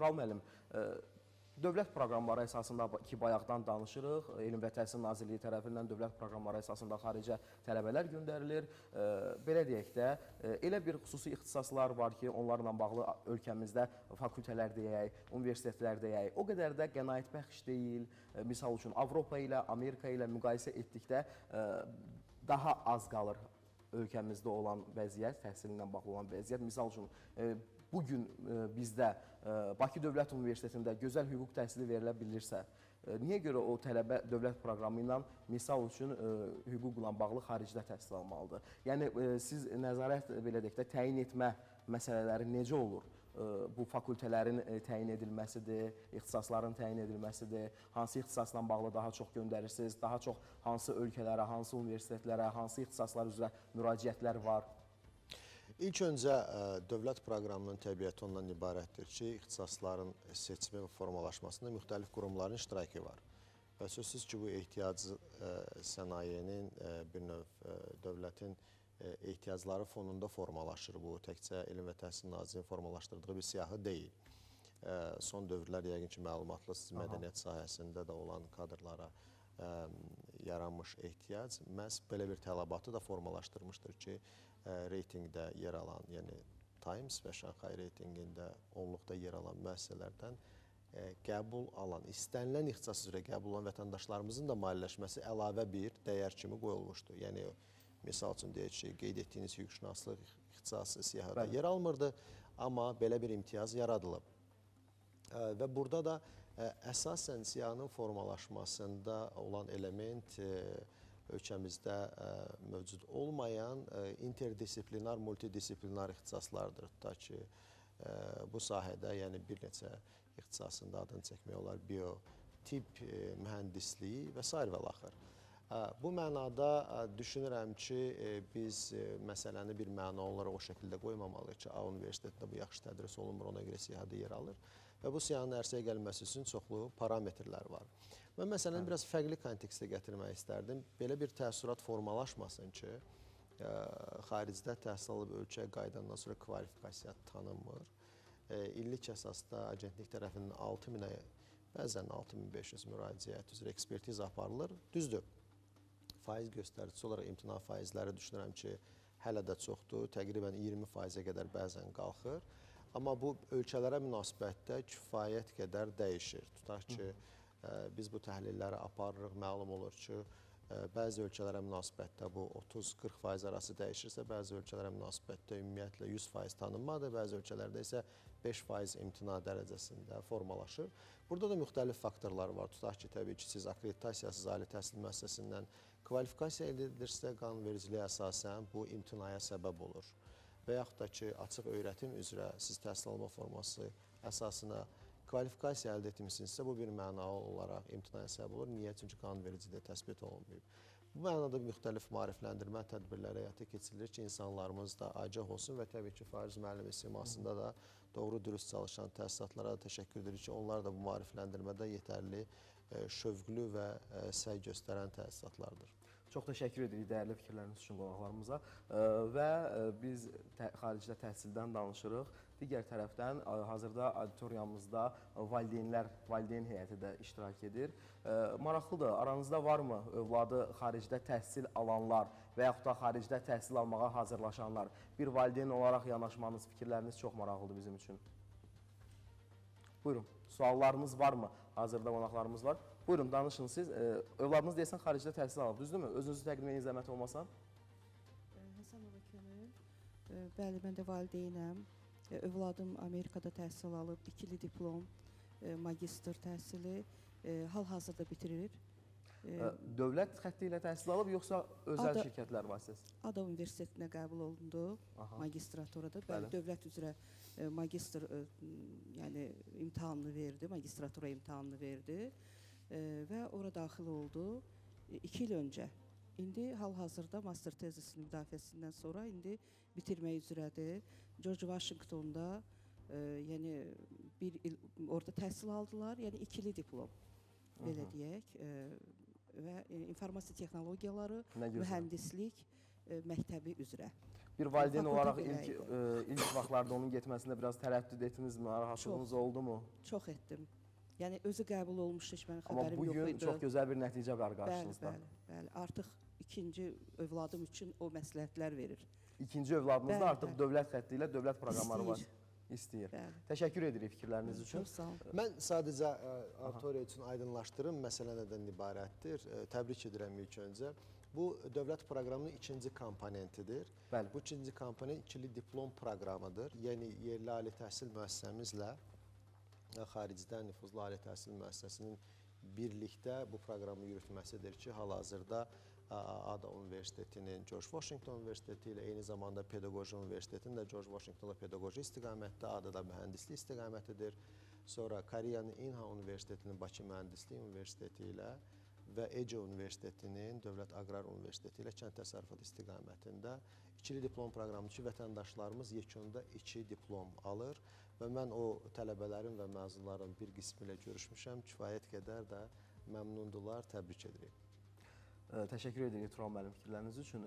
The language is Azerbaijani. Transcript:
Tural müəllim, dövlət proqramları əsasında ki, bayaqdan danışırıq, Elm və Təhsil Nazirliyi tərəfindən dövlət proqramları əsasında xaricə tələbələr göndərilir. Belə deyək də, elə bir xüsusi ixtisaslar var ki, onlarla bağlı ölkəmizdə fakültələr deyək, universitetlər deyək, o qədər də qənaətbəxş deyil. Misal üçün, Avropa ilə, Amerika ilə müqayisə etdikdə daha az qalır ölkəmizdə olan vəziyyət, təhsillə bağlı olan vəziyyət. Misal üçün, bugün bizdə Bakı Dövlət Universitetində gözəl hüquq təhsili verilə bilirsə, niyə görə o tələbə dövlət proqramı ilə misal üçün hüquqla bağlı xaricdə təhsil almalıdır? Yəni, siz nəzarət, belə deyək də, təyin etmə məsələləri necə olur? Bu fakültələrin təyin edilməsidir, ixtisasların təyin edilməsidir, hansı ixtisasla bağlı daha çox göndərirsiniz, daha çox hansı ölkələrə, hansı universitetlərə, hansı ixtisaslar üzrə müraciətlər var? İlk öncə dövlət proqramının təbiəti ondan ibarətdir ki, ixtisasların seçimi və formalaşmasında müxtəlif qurumların iştirakı var. Və sözsüz ki, bu ehtiyac sənayenin bir növ dövlətin ehtiyacları fonunda formalaşır. Bu, təkcə Elm və Təhsil Nazirliyinin formalaşdırdığı bir siyahı deyil. Son dövrlər yəqin ki, məlumatlısınız, mədəniyyət sahəsində də olan kadrlara yaranmış ehtiyac məhz belə bir tələbatı da formalaşdırmışdır ki, reytingdə yer alan, yəni Times və Şanxay reytingində onluqda yer alan müəssisələrdən qəbul alan, istənilən ixtisas üzrə qəbul olan vətəndaşlarımızın da maliyyələşməsi əlavə bir dəyər kimi qoyulmuşdur. Yəni, misal üçün deyək ki, qeyd etdiyiniz hüquqşünaslıq ixtisası siyahıda yer almırdı, amma belə bir imtiyaz yaradılıb. Və burada da əsasən siyahının formalaşmasında olan element ölkəmizdə mövcud olmayan interdisiplinar, multidisiplinar ixtisaslardır. Tutaq ki, bu sahədə yəni bir neçə ixtisasında adını çəkmək olar, biotip, mühəndisliyi və s. və laxır. Bu mənada düşünürəm ki, biz məsələni bir məna olaraq o şəkildə qoymamalıyıq ki, A universitetində bu yaxşı tədris olunmur, ona görə siyahıda yer alır. Və bu siyahının ərsəyə gəlməsi üçün çoxlu parametrlər var. Mən məsələni biraz fərqli kontekstə gətirmək istərdim. Belə bir təəssürat formalaşmasın ki, xaricdə təhsil alıb ölkəyə qayıdandan sonra kvalifikasiya tanınmır. İllik əsasda agentlik tərəfindən 6000-ə, bəzən 6500 müraciət üzrə ekspertiza aparılır. Düzdür. Faiz göstəricisi olaraq imtina faizləri düşünürəm ki, hələ də çoxdur, təqribən 20%-ə qədər bəzən qalxır. Amma bu ölkələrə münasibətdə kifayət qədər dəyişir. Tutaq ki, biz bu təhlilləri aparırıq, məlum olur ki, bəzi ölkələrə münasibətdə bu 30-40% arası dəyişirsə, bəzi ölkələrə münasibətdə ümumiyyətlə 100% tanınmadır, bəzi ölkələrdə isə 5% imtina dərəcəsində formalaşır. Burada da müxtəlif faktorlar var. Tutaq ki, təbii ki, siz akkreditasiyasız ali təhsil müəssisəsindən kvalifikasiya əldə edilirsə, qanunvericiliyə əsasən bu imtinaya səbəb olur. Və yaxud da ki, açıq öyrətim üzrə siz təhsil alma forması əsasına kvalifikasiya əldə etmişsinizsə, bu bir mənalı olaraq imtinaya səbəb olur. Niyə? Çünki qanunvericiliyə təsbit olunmayıb. Bu mənada müxtəlif maarifləndirmə tədbirləri həyata keçirilir ki, insanlarımız da agah olsun və təbii ki, Fariz müəllimi simasında da doğru dürüst çalışan təsisatlara da təşəkkür edirik ki, onlar da bu maarifləndirmədə yetərli şövqlü və səy göstərən təsisatlardır. Çox təşəkkür edirik dəyərli fikirləriniz üçün qonaqlarımıza və biz xaricdə təhsildən danışırıq. Digər tərəfdən hazırda auditoriyamızda valideyn heyəti də iştirak edir. Maraqlıdır, aranızda varmı övladı xaricdə təhsil alanlar və yaxud da xaricdə təhsil almağa hazırlaşanlar? Bir valideyn olaraq yanaşmanız, fikirləriniz çox maraqlıdır bizim üçün. Buyurun, suallarınız varmı? Hazırda qonaqlarımız var. Buyurun, danışın siz. Övladınız deyəsən xaricdə təhsil alıb, düzdürmü? Özünüzü təqdim edin, zəhmət olmasa. Həsənova Könül. Bəli, mən də valideynəm. Övladım Amerikada təhsil alıb, 2-li diplom, magistr təhsili, hal-hazırda bitirir. Dövlət xətti ilə təhsil alıb, yoxsa özəl şirkətlər vasitəsilə? ADA Universitetinə qəbul olundu, magistraturada. Bəli, dövlət üzrə magistr imtahanını verdi, magistratura imtahanını verdi və ora daxil oldu 2 il öncə. İndi hal-hazırda master tezisinin müdafiəsindən sonra indi bitirmək üzrədir. George Washington'da bir il orada təhsil aldılar, yəni 2-li diplom, belə deyək. Və informasiya texnologiyaları, mühəndislik məktəbi üzrə. Bir valideyn Fakültə olaraq belə ilk idi. ilk vaxtlarda onun getməsində biraz tərəddüd etdinizmi? Narahatlığınız oldumu? Çox etdim. Yəni özü qəbul olmuşdu, heç mənim Amma xəbərim bu yox gün idi. çox gözəl bir nəticə var Bəli, qarşınızda. bəli. Artıq ikinci övladım üçün o məsləhətlər verir. İkinci övladınız da Bəli, artıq bəli. dövlət xətti ilə dövlət proqramları var. İstəyir. Bəli. Təşəkkür edirik fikirləriniz üçün. Çox sağ olun. Mən sadəcə auditoriya üçün aydınlaşdırım, məsələ nədən ibarətdir. Təbrik edirəm ilk öncə. Bu dövlət proqramının ikinci komponentidir. Bəli. Bu ikinci komponent ikili diplom proqramıdır. Yəni yerli ali təhsil müəssisəmizlə xaricdən nüfuzlu ali təhsil müəssisəsinin birlikdə bu proqramı yürütməsidir ki, hal-hazırda ADA Universitetinin, George Washington Universiteti ilə eyni zamanda Pedaqoji Universitetinin də George Washingtonla pedaqoji istiqamətdə, ADA-da mühəndislik istiqamətidir. Sonra Koreyanın İnha Universitetinin Bakı Mühəndislik Universiteti ilə və Ece Universitetinin Dövlət Aqrar Universiteti ilə kənd təsərrüfatı istiqamətində ikili diplom proqramı ki, vətəndaşlarımız yekunda 2 diplom alır və mən o tələbələrin və məzunların bir qismi ilə görüşmüşəm, kifayət qədər də məmnundular, təbrik edirik. Təşəkkür edirik Turan müəllim fikirləriniz üçün.